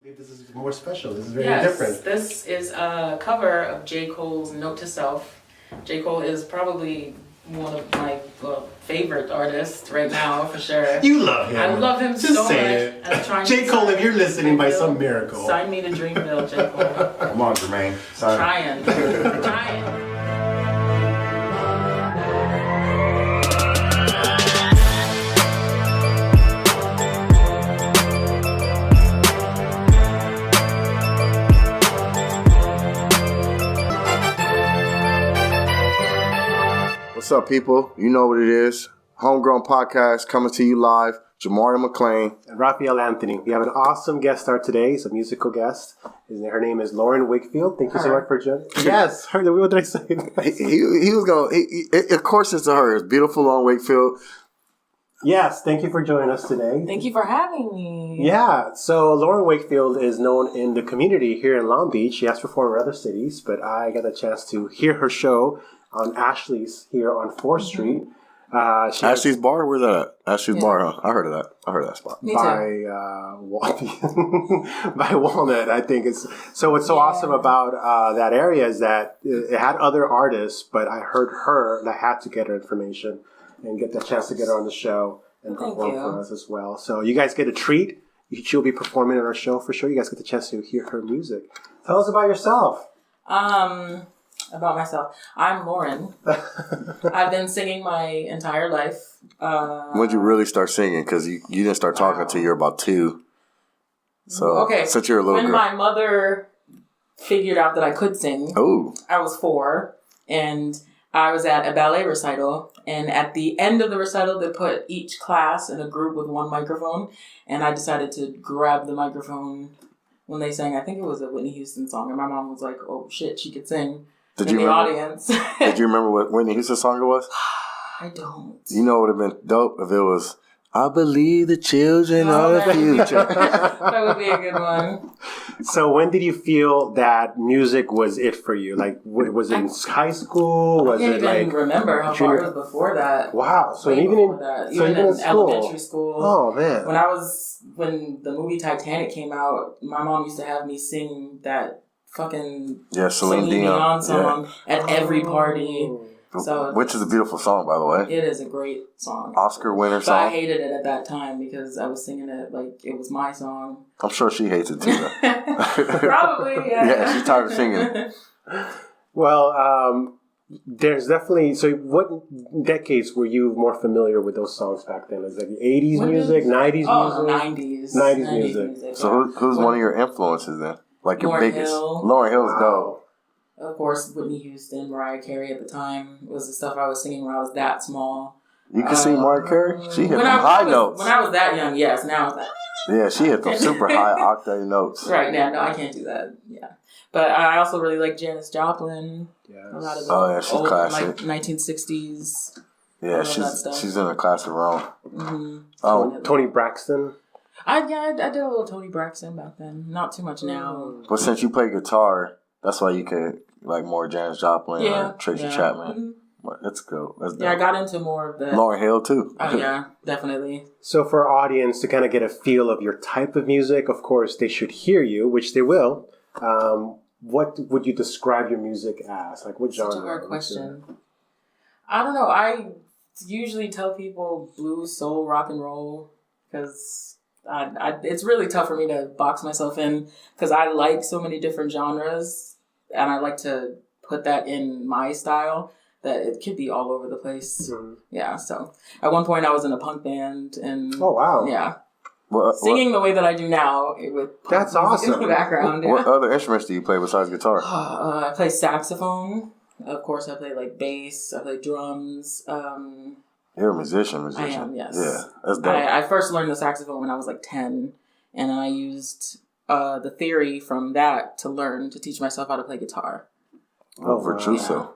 This is more special. This is very different. This is a cover of J. Cole's Note to Self. J. Cole is probably one of my favorite artists right now, for sure. You love him. I love him Just so much. say it. J. Cole, if you're listening by some miracle. Sign me to Dreamville, J. Cole. Come on, Jermaine. Trying. What's up, people? You know what it is. Homegrown-Podcast coming to you live. Jamaria McLean. And Raphael Anthony. We have an awesome guest star today. He's a musical guest. Her name is Lauren Wakefield. Thank you so much for joining. Yes, her. What did I say? He was going. Of course, it's to her. It's beautiful, Lauren Wakefield. Yes, thank you for joining us today. Thank you for having me. Yeah, so Lauren Wakefield is known in the community here in Long Beach. She has performed in other cities, but I got a chance to hear her show on Ashley's here on 4th Street. Ashley's Bar? Where's that at? Ashley's Bar, huh? I heard of that. I heard of that spot. Me too. By Walnut, I think it's... So what's so awesome about that area is that it had other artists, but I heard her and I had to get her information and get the chance to get her on the show and perform for us as well. So you guys get a treat. She'll be performing on our show for sure. You guys get the chance to hear her music. Tell us about yourself. About myself. I'm Lauren. I've been singing my entire life. When did you really start singing? Because you didn't start talking until you were about 2. So, since you're a little when girl. My mother figured out that I could sing, I was 4, and I was at a ballet recital, and at the end of the recital, they put each class in a group with one microphone, and I decided to grab the microphone when they sang, I think it was a Whitney Houston song, and my mom was like, oh shit, she could sing. Did you remember, audience. Did you remember what Whitney Houston song it was? I don't. You know what would have been dope if it was, I believe the children are the future. That would be a good one. So when did you feel that music was it for you? Like, was it in high school? I can't even remember how far it was before that. Wow. So even in elementary school. Oh, man. When the movie Titanic came out, my mom used to have me sing that fucking Celine Dion song at every party. So, which is a beautiful song, by the way. It is a great song. Oscar winner song. But I hated it at that time because I was singing it like it was my song. I'm sure she hates it too, though. Probably, yeah. Yeah, she's tired of singing it. Well, there's definitely... So what decades were you more familiar with those songs back then? Is it like 80s music, 90s music? Oh, 90s. 90s music. So who's one of your influences then? Like your biggest? Lauryn Hill is dope. Of course, Whitney Houston, Mariah Carey at the time was the stuff I was singing when I was that small. You can sing Mariah Carey? She hit them high notes. When I was that young, yes. Now it's like... Yeah, she hit them super high octave notes. Right, yeah, no, I can't do that. Yeah. But I also really like Janis Joplin. Yes. A lot of she's classic. Like 1960s. Yeah, she's in a class of her own. Mm-hmm. Toni Braxton. I did a little Toni Braxton back then. Not too much now. But since you play guitar, that's why you could like more Janis Joplin or Tracy Chapman. Mm-hmm. That's cool. That's dope. Yeah, I got into more of the... Lauryn Hill too. Oh yeah, definitely. So for our audience to kind of get a feel of your type of music, of course, they should hear you, which they will. What would you describe your music as? Like what genre? Such a hard question. I don't know. I usually tell people blues, soul, rock and roll because... it's really tough for me to box myself in because I like so many different genres and I like to put that in my style that it could be all over the place. Mm-hmm. Yeah, so at one point I was in a punk band and... Oh, wow. Yeah. Singing the way that I do now with that's awesome. In the background. Yeah. What other instruments do you play besides guitar? I play saxophone. Of course, I play like bass. I play drums. You're a musician. I am, yes. Yeah, that's dope. I first learned the saxophone when I was like 10, and then I used the theory from that to teach myself how to play guitar. Oh, virtuoso. Yeah.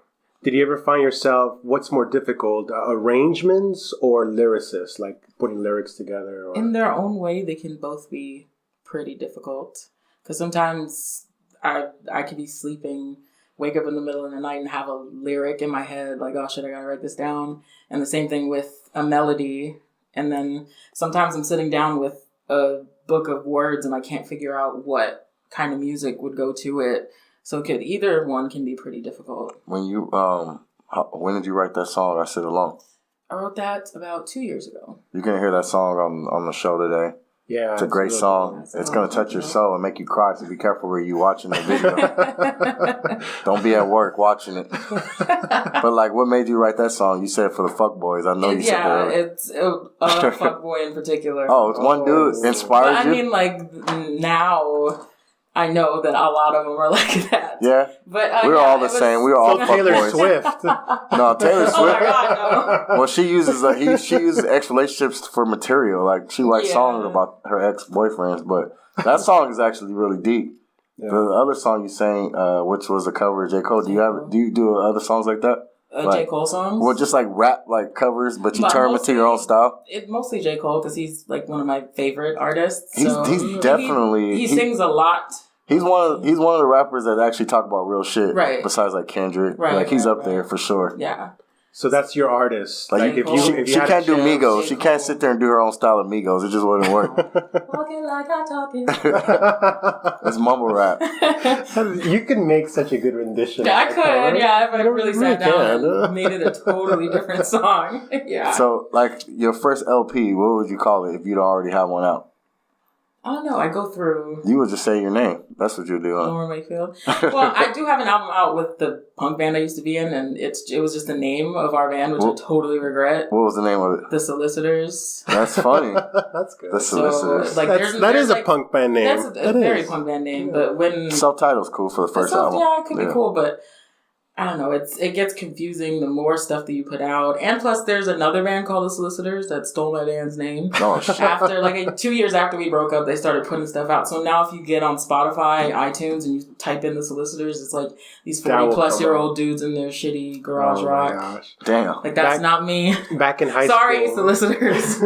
Did you ever find yourself, what's more difficult, arrangements or lyricists, like putting lyrics together? Or... In their own way, they can both be pretty difficult, because sometimes I could be sleeping, wake up in the middle of the night and have a lyric in my head, like, oh shit, I gotta write this down. And the same thing with a melody. And then sometimes I'm sitting down with a book of words and I can't figure out what kind of music would go to it. So either one can be pretty difficult. When did you write that song, I Sit Alone? I wrote that about 2 years ago. You can hear that song on the show today. Yeah, it's a great song. It's going to touch your soul and make you cry, so be careful where you're watching the video. Don't be at work watching it. But, like, what made you write that song? You said for the fuckboys. I know you said that. Yeah, it's a fuckboy in particular. Oh, it's one dude inspired you? I mean, like, now I know that a lot of them are like that. Yeah. But we're all the same. We're all Taylor fuckboys. Swift. No, Taylor Swift. Oh my God, no. Well, she uses ex relationships for material. Like, she writes songs about her ex boyfriends, but that song is actually really deep. Yeah. The other song you sang, which was a cover of J. Cole, do you do other songs like that? J. Cole songs? Well, just like rap, like covers, but you turn them into your own style? Mostly J. Cole, because he's like one of my favorite artists. He's definitely... He sings a lot. He's one of the rappers that actually talk about real shit. Right. Besides like Kendrick. Right. Like he's up there for sure. Yeah. So that's your artist. Like if she can't do Migos. She can't sit there and do her own style of Migos. It just wouldn't work. Walking like I'm talking. It's mumble rap. You can make such a good rendition. Yeah, I could. Yeah, if I really sat down and made it a totally different song. Yeah. So like your first LP, what would you call it if you'd already have one out? I don't know. I go through... You would just say your name. That's what you do. Lauren Wakefield. Well, I do have an album out with the punk band I used to be in, and it was just the name of our band, which I totally regret. What was the name of it? The Solicitors. That's funny. That's good. The Solicitors. So, like, that is a punk band name. That's a very punk band name, but when... Self-title's cool for the first album. Yeah, it could be cool, but... I don't know. It gets confusing the more stuff that you put out, and plus there's another band called the Solicitors that stole my band's name. Oh, shit. After 2 years after we broke up, they started putting stuff out. So now if you get on Spotify, iTunes, and you type in the Solicitors, it's like these 40-plus-year-old dudes in their shitty garage rock. My gosh. Damn. Like that's not me. Back in high school. Sorry, Solicitors.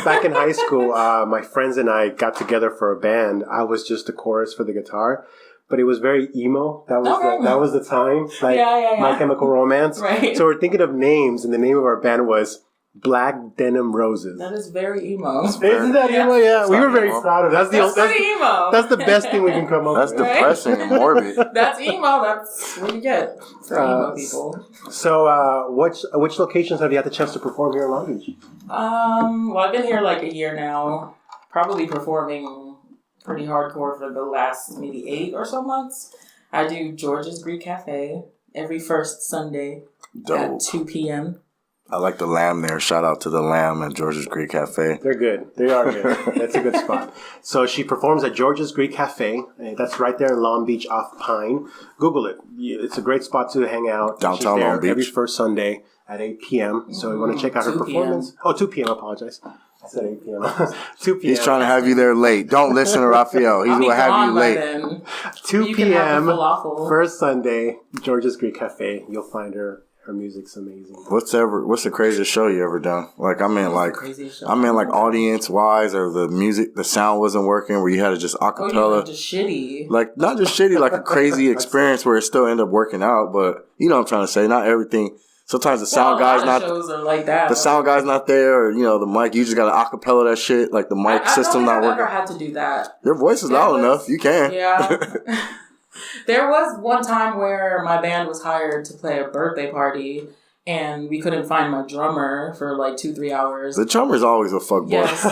Back in high school, my friends and I got together for a band. I was just the chorus for the guitar. But it was very emo. That was the time. Like My Chemical Romance. Right. So we're thinking of names, and the name of our band was Black Denim Roses. That is very emo. Isn't that emo? Yeah. We were very proud of it. That's pretty emo. That's the best thing we can come up with. That's depressing and morbid. That's emo. That's what you get for emo people. So which locations have you had the chance to perform here in Long Beach? Well, I've been here like a year now. Probably performing pretty hardcore for the last maybe 8 or so months. I do George's Greek Cafe every first Sunday at 2 p.m. I like the lamb there. Shout out to the lamb at George's Greek Cafe. They're good. They are good. That's a good spot. So she performs at George's Greek Cafe. That's right there in Long Beach off Pine. Google it. It's a great spot to hang out. Downtown Long Beach. Every first Sunday at 8 p.m. So you want to check out her performance. Oh, 2 p.m. I apologize. I said 8 p.m. 2 p.m. He's trying to have you there late. Don't listen to Raphael. He's going to have you late. Then. 2 p.m. First Sunday, George's Greek Cafe. You'll find her. Her music's amazing. What's the craziest show you ever done? Like like audience wise, or the music, the sound wasn't working, where you had to just acapella. Just shitty. Like not just shitty, like a crazy experience where it still ended up working out. But you know what I'm trying to say. Not everything. Sometimes the sound guy's not. Shows are like that. The sound guy's not there, or the mic. You just got to acapella that shit. Like the mic system not working. I've never had to do that. Your voice is loud enough. You can. Yeah. There was one time where my band was hired to play a birthday party, and we couldn't find my drummer for like 2-3 hours. The drummer's always a fuckboy. Yes.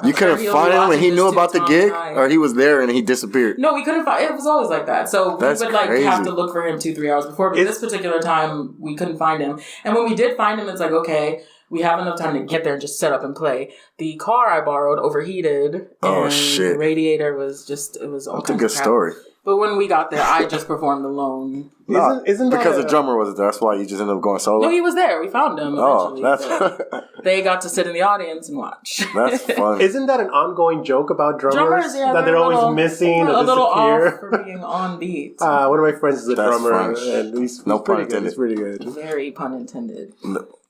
You couldn't find him, and he knew about the gig, or he was there and he disappeared. No, we couldn't find. It was always like that. So we would have to look for him 2-3 hours before. But this particular time, we couldn't find him. And when we did find him, it's like, okay, we have enough time to get there and just set up and play. The car I borrowed overheated. Oh, and shit. The radiator was all That's kinds a good of crap. story. But when we got there, I just performed alone. Isn't that because the drummer wasn't there? That's why you just ended up going solo? No, he was there. We found him eventually. Oh, that's... They got to sit in the audience and watch. That's funny. Isn't that an ongoing joke about drummers? Yeah, that they're always missing or a little disappear? off for being on beat. One of my friends is a drummer, French. and he's pun pretty intended. good. He's pretty good. Very pun intended.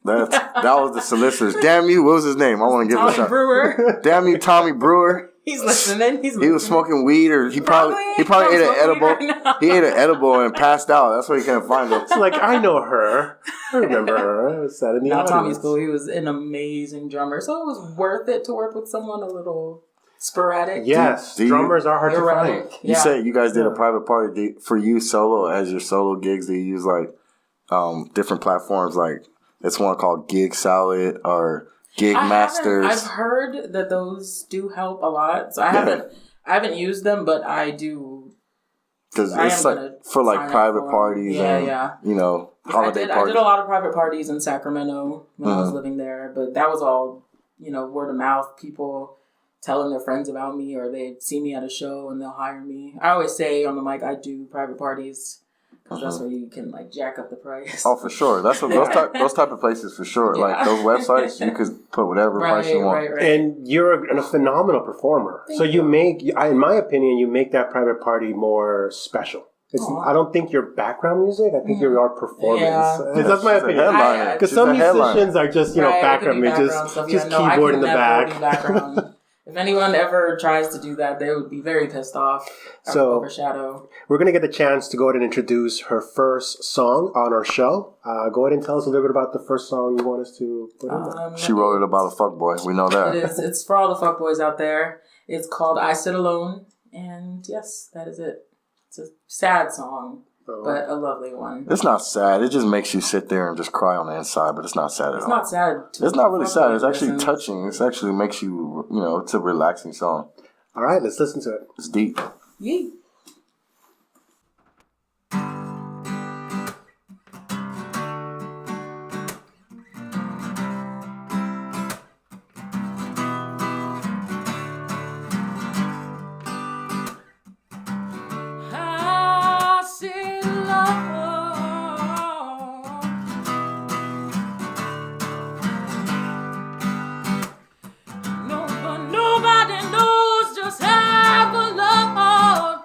That was the Solicitors. Damn you, what was his name? I want to give him a shout. Brewer. Damn you, Tommy Brewer. He's listening. He was smoking weed, or he probably ate an edible. Right, he ate an edible and passed out. That's why he couldn't find it. It's like, I know her. I remember her. I was sat in the audience. Tommy's cool. He was an amazing drummer, so it was worth it to work with someone a little sporadic. Yes, drummers are hard to find. You said you guys did a private party for you solo as your solo gigs. Do you use like different platforms? Like it's one called Gig Salad or Gig Masters. I've heard that those do help a lot. So I haven't used them, but I do. Because it's like for like private parties and you know, holiday parties. I did a lot of private parties in Sacramento when I was living there, but that was all, you know, word of mouth. People telling their friends about me, or they see me at a show and they'll hire me. I always say on the mic, I do private parties. Because that's where you can like jack up the price. Oh, for sure. That's what those type of places for sure. Yeah. Like those websites, you could put whatever price you want. Right. And you're a phenomenal performer. So you make, in my opinion, you make that private party more special. I don't think your background music. I think your art performance. Yeah. That's my opinion. Because some musicians are just background music, just keyboard in the back. If anyone ever tries to do that, they would be very pissed off. So, overshadow. We're going to get the chance to go ahead and introduce her first song on our show. Go ahead and tell us a little bit about the first song you want us to put in there. She wrote it about a fuckboy. We know that. It is. It's for all the fuckboys out there. It's called I Sit Alone. And yes, that is it. It's a sad song, but a lovely one. It's not sad. It just makes you sit there and just cry on the inside, but it's not sad at all. It's not sad. It's not really sad. It's actually touching. It actually makes you, it's a relaxing song. All right, let's listen to it. It's deep. Yee. Nobody knows just how good love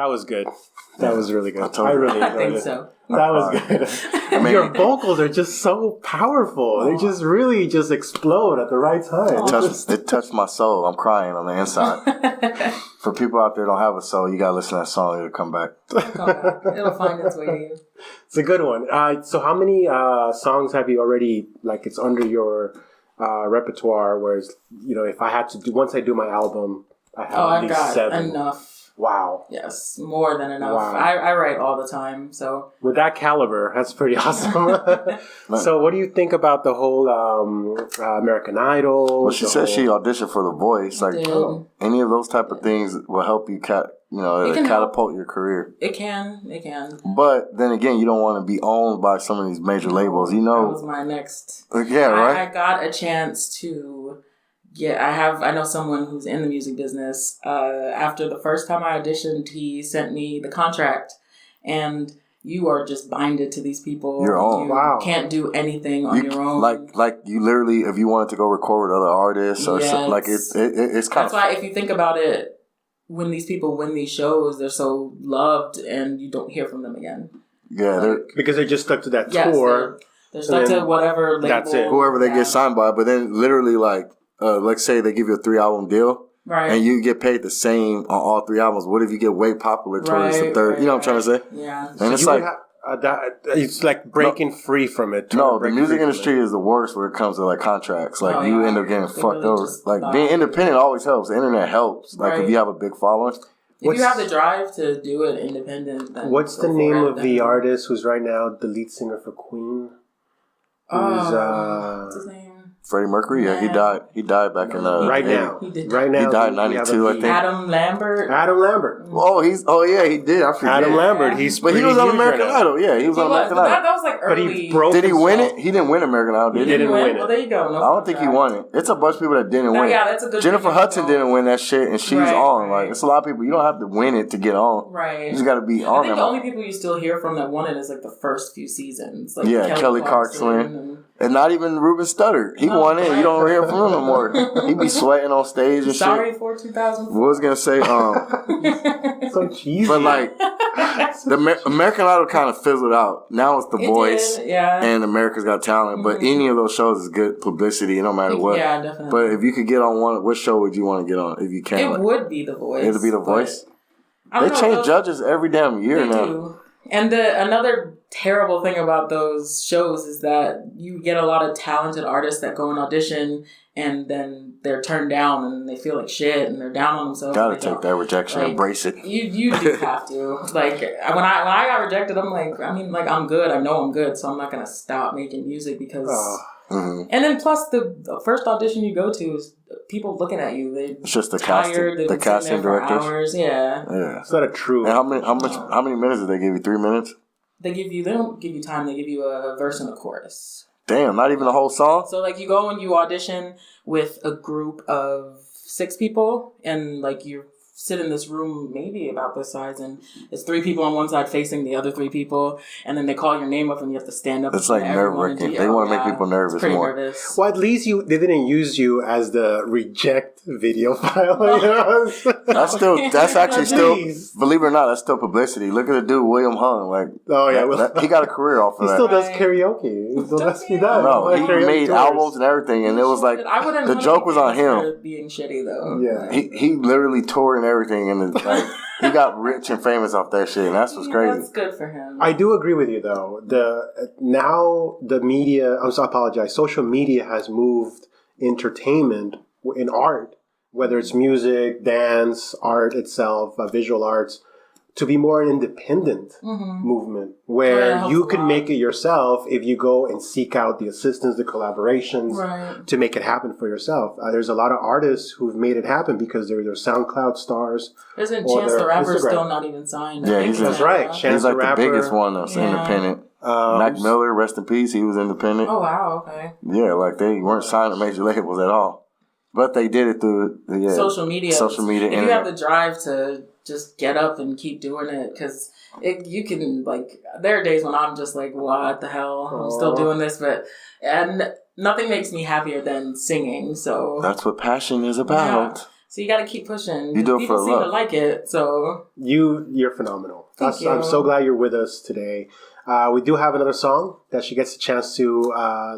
That was good. That was really good. I really enjoyed think it. so. That was good. Your vocals are just so powerful. They just really just explode at the right time. It touched my soul. I'm crying on the inside. For people out there who don't have a soul, you gotta listen to that song. It'll come back. It'll find its way to you. It's a good one. So how many songs have you already, like it's under your repertoire, whereas, if I had to do, once I do my album, I have at least got 7. enough. Wow. Yes, more than enough. Wow. I write all the time, so. With that caliber, that's pretty awesome. So what do you think about the whole American Idol? Well, she said she auditioned for The Voice. Like, any of those type of things will help you catapult your career. It can. But then again, you don't want to be owned by some of these major labels. That was my next. Yeah, right? I got a chance to I know someone who's in the music business. After the first time I auditioned, he sent me the contract, and you are just binded to these people. Your own. You can't do anything on your own. Like you literally, if you wanted to go record with other artists or something, like it's kind of. That's why if you think about it, when these people win these shows, they're so loved, and you don't hear from them again. Yeah, because they're just stuck to that tour. They're stuck to whatever label. That's it. Whoever they get signed by, but then literally let's say they give you a 3-album deal, right? And you get paid the same on all 3 albums. What if you get way popular towards the third? You know what I'm trying to say? Yeah. And so it's like it's like breaking free from it. No, the music industry is the worst when it comes to like contracts. Like you end up getting fucked over. Like being independent always helps. The internet helps. Like if you have a big following. If you have the drive to do it independent, then what's the name of the artist who's right now the lead singer for Queen? What's his name? Freddie Mercury, yeah, he died. He died back in right now. He did. Right now, he died in '92, I think. Adam Lambert. Oh yeah, he did. I forget. Adam Lambert. But he was on American Idol. Yeah, he was on American Idol. That was like early. But he broke. Did he win it? He didn't win American Idol. He didn't win it. Well, there you go. No, I don't think he won it. It's a bunch of people that didn't win. Yeah, that's a good. Jennifer Hudson didn't win that shit, and she's on. Like it's a lot of people. You don't have to win it to get on. Right. You just got to be on. I think the only people you still hear from that won it is like the first few seasons. Like Kelly Clarkson. And not even Ruben Studdard. He won it. You don't hear from him no more. He be sweating on stage and Sorry shit. for 2004. What was gonna say? So cheesy. But like the American Idol kind of fizzled out. Now it's The Voice and America's Got Talent. But any of those shows is good publicity, no matter what. Yeah, definitely. But if you could get on one, what show would you want to get on if you can? It would be The Voice. It'd be The Voice. They change judges every damn year now. Do. And another terrible thing about those shows is that you get a lot of talented artists that go and audition and then they're turned down and they feel like shit and they're down on themselves. Gotta take that rejection, embrace it. You do have to. Like when I got rejected, I'm like, I'm good. I know I'm good, so I'm not gonna stop making music because. And then plus the first audition you go to is people looking at you. It's just the tired. The casting directors. Hours. Yeah. It's not a true. And how many minutes did they give you? 3 minutes? They don't give you time. They give you a verse and a chorus. Damn, not even a whole song? So like you go and you audition with a group of 6 people and like you sit in this room maybe about this size and it's 3 people on one side facing the other 3 people and then they call your name up and you have to stand up. It's like nerve-wracking. They want to make people nervous it's pretty more. Nervous. Well, at least they didn't use you as the reject video file. That's actually still, believe it or not, that's still publicity. Look at the dude, William Hung. Like, he got a career off of that. He still does karaoke. He does. No, he made albums and everything, and it was like the joke was on him. Being shitty though. Yeah, he literally toured and everything, and he got rich and famous off that shit, and that's what's crazy. That's good for him. I do agree with you though. The media. I apologize. Social media has moved entertainment in art, whether it's music, dance, art itself, visual arts, to be more an independent movement where you can make it yourself if you go and seek out the assistance, the collaborations to make it happen for yourself. There's a lot of artists who've made it happen because they're SoundCloud stars. Isn't Chance the Rapper still not even signed? Yeah, that's right. Chance he's like the Rapper, the biggest one that's independent. Mac Miller, rest in peace, he was independent. Oh, wow, okay. Yeah, like they weren't signed to major labels at all. But they did it through social media. Social media. If you have the drive to just get up and keep doing it, because you can, like, there are days when I'm just like, what the hell? I'm still doing this, and nothing makes me happier than singing, so. That's what passion is about. Yeah. So you got to keep pushing. You do it People for seem love. to like it, so You're phenomenal. Thank you. I'm so glad you're with us today. We do have another song that she gets a chance to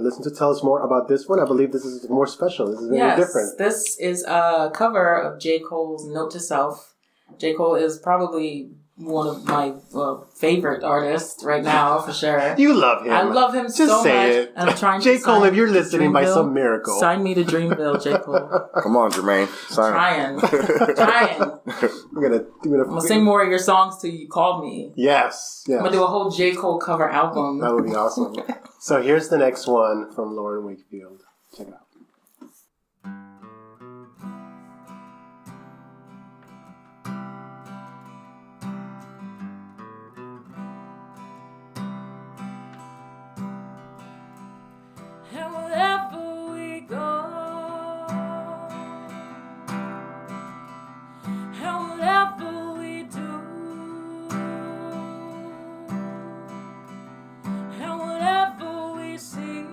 listen to. Tell us more about this one. I believe this is more special. This is very different. This is a cover of J. Cole's Note to Self. J. Cole is probably one of my favorite artists right now, for sure. You love him. I love him Just so say much. it. And I'm trying J. to Cole, sign if you're listening by Dreamville. some miracle. Sign me to Dreamville, J. Cole. Come on, Jermaine. Trying. I'm gonna sing more of your songs till you call me. Yes. I'm gonna do a whole J. Cole cover album. That would be awesome. So here's the next one from Lauren Wakefield. Check it out. And wherever we go, and whatever we do, and whatever we see,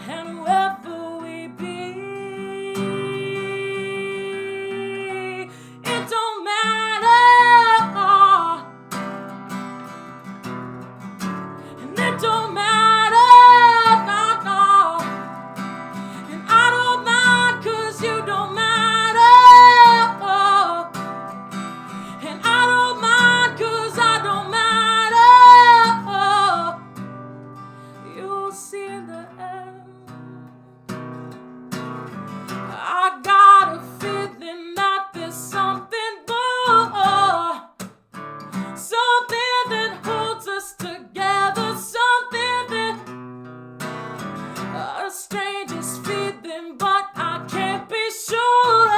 and wherever we be, it don't matter. It don't matter, no, no. And I don't mind, 'cause you don't matter. And I don't mind, 'cause I don't matter. You'll see in the end. I got a feeling that there's something more. Something that holds us together, something that a stranger's feeling, but I can't be sure.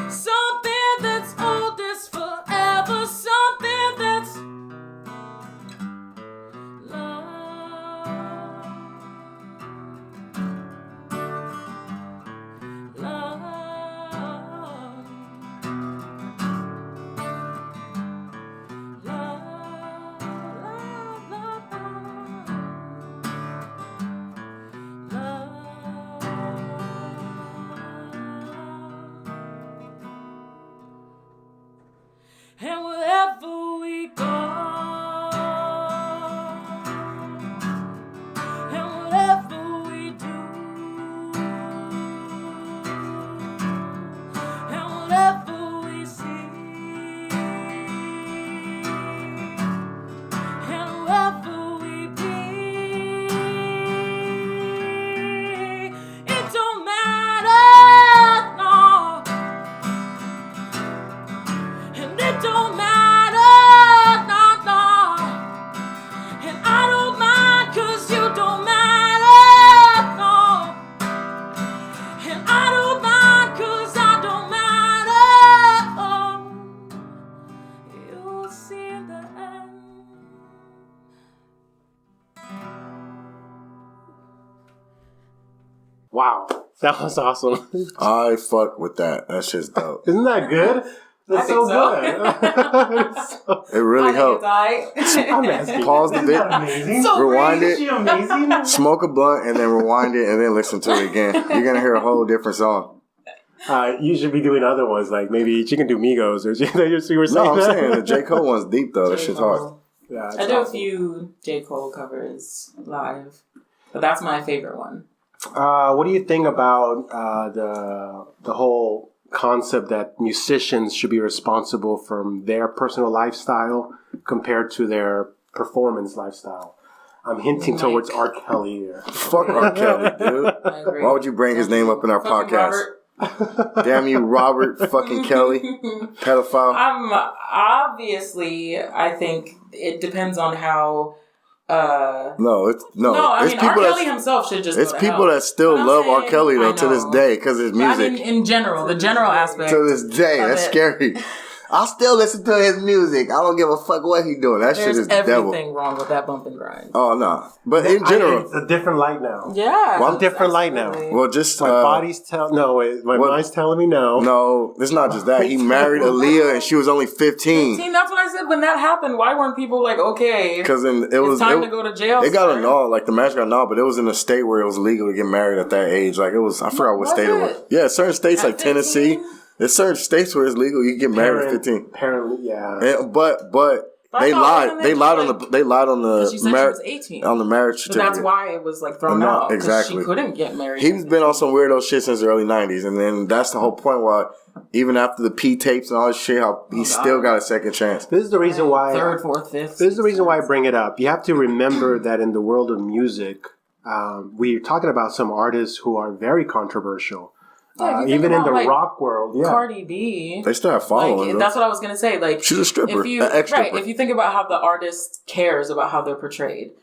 Something that's old is forever, something that's love. Love. And wherever we go, and whatever we do, and whatever we see, and wherever we be, it don't matter, no. And it don't matter, no, no. And I don't mind, 'cause you don't matter, no. And I don't mind, 'cause I don't matter. You'll see in the end. Wow, that was awesome. I fuck with that. That's just dope. Isn't that good? That's think so. Good. It really helped. I'm asking. Pause the Isn't video. that amazing? So Rewind Is she it. amazing? Smoke a blunt and then rewind it and then listen to it again. You're gonna hear a whole different song. You should be doing other ones, like maybe she can do Migos or you were saying. No, I'm that? saying the J. Cole one's deep though. That shit's hard. Yeah, it's I do a awesome. few J. Cole covers live, but that's my favorite one. What do you think about the whole concept that musicians should be responsible from their personal lifestyle compared to their performance lifestyle? I'm hinting towards R. Kelly here. Fuck R. Kelly, dude. I agree. Why would you bring his name up in our Fucking podcast? Robert. Damn you, Robert fucking Kelly, pedophile. Obviously, I think it depends on how. No, it's I it's mean, R. people Kelly that himself should just. it's go to people hell. that still But I'm love R. saying, Kelly I though to this know. day because his I mean, music. in general, the general aspect. To this day, of that's it. scary. I'll still listen to his music. I don't give a fuck what he doing. That shit is devil. There's everything wrong with that bump and grind. Oh no, but in general, it's a different light now. Yeah, well, I'm different light now. Well, just my body's my mind's telling me no. No, it's not just that. He married Aaliyah and she was only 15. 15. That's what I said. When that happened, why weren't people like, okay? Because it was time to go to jail. They got annulled. Like the marriage got annulled, but it was in a state where it was legal to get married at that age. Like it was. I forgot what state it was. Yeah, certain states like Tennessee. There's certain states where it's legal. You can get married at 15. Apparently, yeah. But they lied. They lied on the she said she was 18 on the marriage certificate. But that's why it was like thrown out. Exactly. She couldn't get married. He's been on some weirdo shit since the early 90s, and then that's the whole point why even after the P tapes and all this shit, how he still got a second chance. This is the reason why third, fourth, fifth. This is the reason why I bring it up. You have to remember that in the world of music, we're talking about some artists who are very controversial. Even in the rock world, Cardi B, they still have following. That's what I was gonna say. Like, she's a stripper, if you think about how the artist cares about how they're portrayed,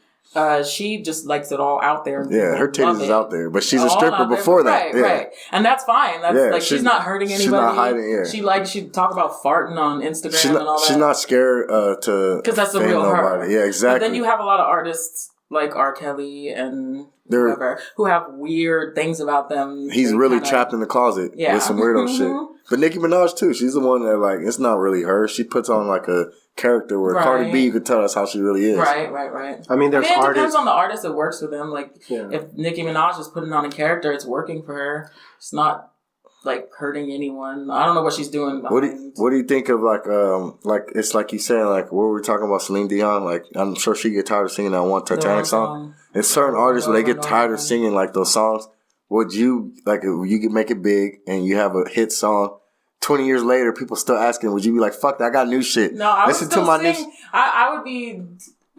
she just likes it all out there. Yeah, her titties is out there, but she's a stripper before that. Right, and that's fine. That's like she's not hurting anybody. She's not hiding. Yeah, she talk about farting on Instagram and all that. She's not scared to because that's the real her. Yeah, exactly. But then you have a lot of artists like R. Kelly and whoever who have weird things about them. He's really trapped in the closet with some weirdo shit. But Nicki Minaj too. She's the one that like it's not really her. She puts on like a character where Cardi B, you could tell us how she really is. Right. I mean, it depends on the artist that works with them. Like if Nicki Minaj is putting on a character, it's working for her. It's not like hurting anyone. I don't know what she's doing. What do you think of like it's like you saying like what we were talking about Celine Dion? Like I'm sure she get tired of singing that one Titanic song. And certain artists when they get tired of singing like those songs, would you like you could make it big and you have a hit song? 20 years later, people still asking, would you be like, fuck that, I got new shit? No, I would still sing. I would be,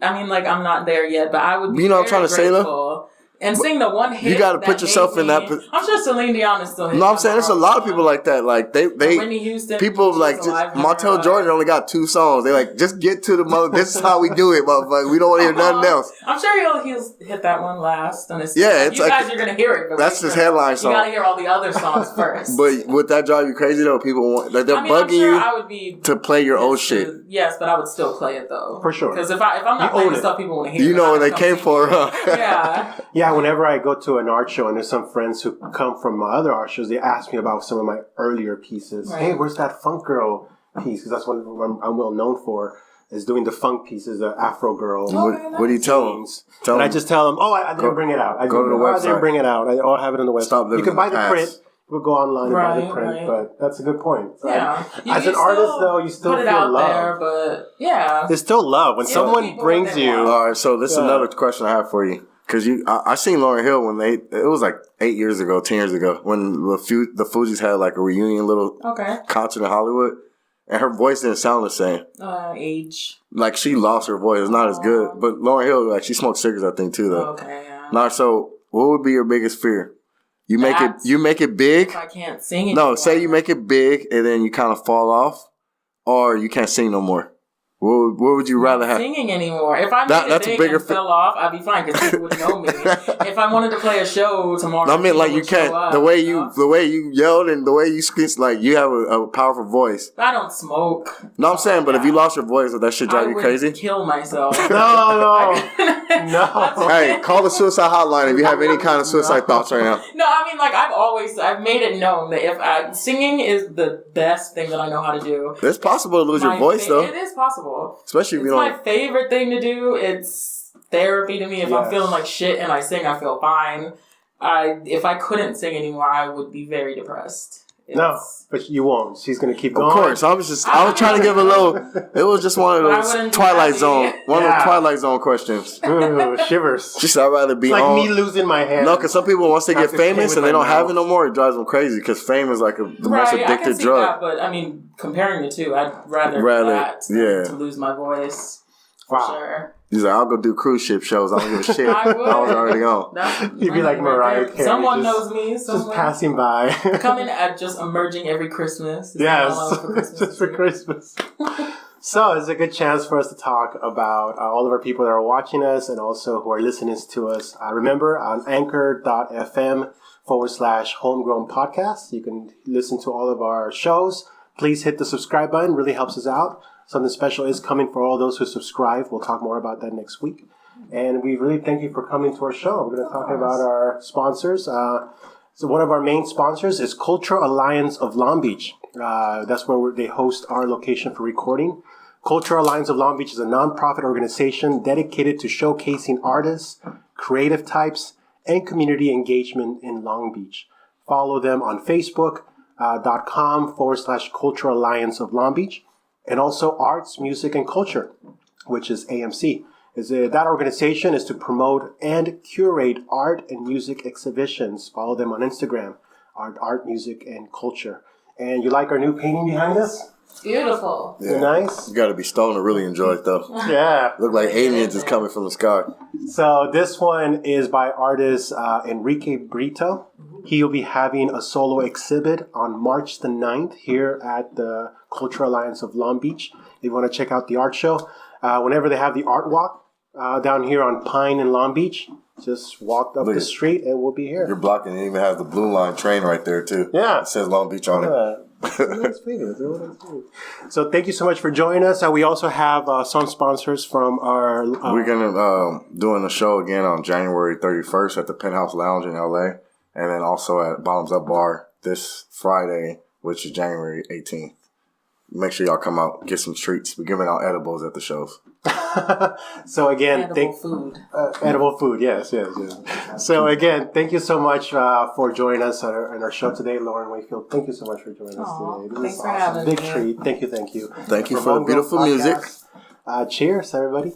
I mean, like, I'm not there yet, but I would be I'm trying to say, though? And sing the one hit. You got to put yourself in that. I'm sure Celine Dion is still hitting. No, I'm saying there's a lot of people like that. Like they Whitney Houston. People like Montel Jordan only got 2 songs. They like just get to the mother. This is how we do it, motherfucker. We don't want to hear nothing else. I'm sure he'll hit that one last. And it's you guys are gonna hear it. That's his headline song. You gotta hear all the other songs first. But would that drive you crazy though? People want like they're bugging you. I would be to play your old shit. Yes, but I would still play it though. For sure. Because if I'm not playing the stuff people want to hear, you know what they came for, huh? Yeah. Yeah. Whenever I go to an art show and there's some friends who come from my other art shows, they ask me about some of my earlier pieces. Right. Hey, where's that funk girl piece? Because that's what I'm well known for, is doing the funk pieces, the Afro girl. What do you tell them? I just tell them, I didn't bring it out. Go to the website. I didn't bring it out. I have it on the website. You can buy the print. We'll go online and buy the print, but that's a good point. Yeah. As an artist, though, you still put it feel out love. There, but yeah. There's still love. When someone brings you... All right, so this is another question I have for you. Because I seen Lauryn Hill when it was like 10 years ago, when the Fugees had like a reunion little concert in Hollywood, and her voice didn't sound the same. Age. Like she lost her voice. It's not as good. But Lauryn Hill, like she smoked cigarettes, I think, too, though. Okay, yeah. Now, so what would be your biggest fear? You make it big. If I can't sing anymore. No, say you make it big and then you kind of fall off, or you can't sing no more. What would you rather have? Singing anymore. If I made it big and fell off, I'd be fine because people would know me. If I wanted to play a show tomorrow, I mean, like you can't. The way you yelled and the way you screamed, like you have a powerful voice. I don't smoke. No, I'm saying, but if you lost your voice, would that shit drive you crazy? Kill myself. No. Hey, call the suicide hotline if you have any kind of suicide thoughts right now. No, I mean, like I've made it known that if singing is the best thing that I know how to do. It's possible to lose your voice, though. It is possible. Especially if you don't. It's my favorite thing to do. It's therapy to me. If I'm feeling like shit and I sing, I feel fine. If I couldn't sing anymore, I would be very depressed. No, but you won't. She's going to keep going. Of course. I was trying to give a little... It was just one of those Twilight Zone. One of those Twilight Zone questions. Ooh, shivers. She said, I'd rather be it's like me losing my hand. No, because some people, once they get famous and they don't have it no more, it drives them crazy because fame is like the most addictive I can see drug. That, but I mean, comparing the two, I'd rather that to lose my voice. For sure. He's like, I'll go do cruise ship shows. I don't give a shit. I was already on. You'd be like Mariah Carey. Someone knows me. Just passing by. Coming at just emerging every Christmas. Yes, just for Christmas. So it's a good chance for us to talk about all of our people that are watching us and also who are listening to us. Remember, on anchor.fm/Homegrown-Podcast, you can listen to all of our shows. Please hit the subscribe button. Really helps us out. Something special is coming for all those who subscribe. We'll talk more about that next week. And we really thank you for coming to our show. We're going to talk about our sponsors. So one of our main sponsors is Cultural Alliance of Long Beach. That's where they host our location for recording. Cultural Alliance of Long Beach is a nonprofit organization dedicated to showcasing artists, creative types, and community engagement in Long Beach. Follow them on Facebook.com/Cultural Alliance of Long Beach, and also Arts, Music, and Culture, which is AMC. That organization is to promote and curate art and music exhibitions. Follow them on Instagram, art, music, and culture. And you like our new painting behind us? Beautiful. Yeah. Nice. You got to be stoned to really enjoy it, though. Yeah. Look like aliens is coming from the sky. So this one is by artist Enrique Brito. He'll be having a solo exhibit on March the 9th here at the Cultural Alliance of Long Beach. If you want to check out the art show, whenever they have the art walk down here on Pine in Long Beach, just walk up the street and we'll be here. You're blocking. It even has the Blue Line train right there, too. Yeah. It says Long Beach on it. So thank you so much for joining us. We also have some sponsors from our... We're going to doing a show again on January 31st at the Penthouse Lounge in LA. And then also at Bottoms Up Bar this Friday, which is January 18th. Make sure y'all come out, get some treats. We're giving out edibles at the shows. So again, edible food, yes. So again, thank you so much for joining us on our show today, Lauren Wakefield. Thank you so much for joining us today. This thanks is for awesome. having me. Big treat. Thank you. Thank you for the beautiful music. Cheers, everybody.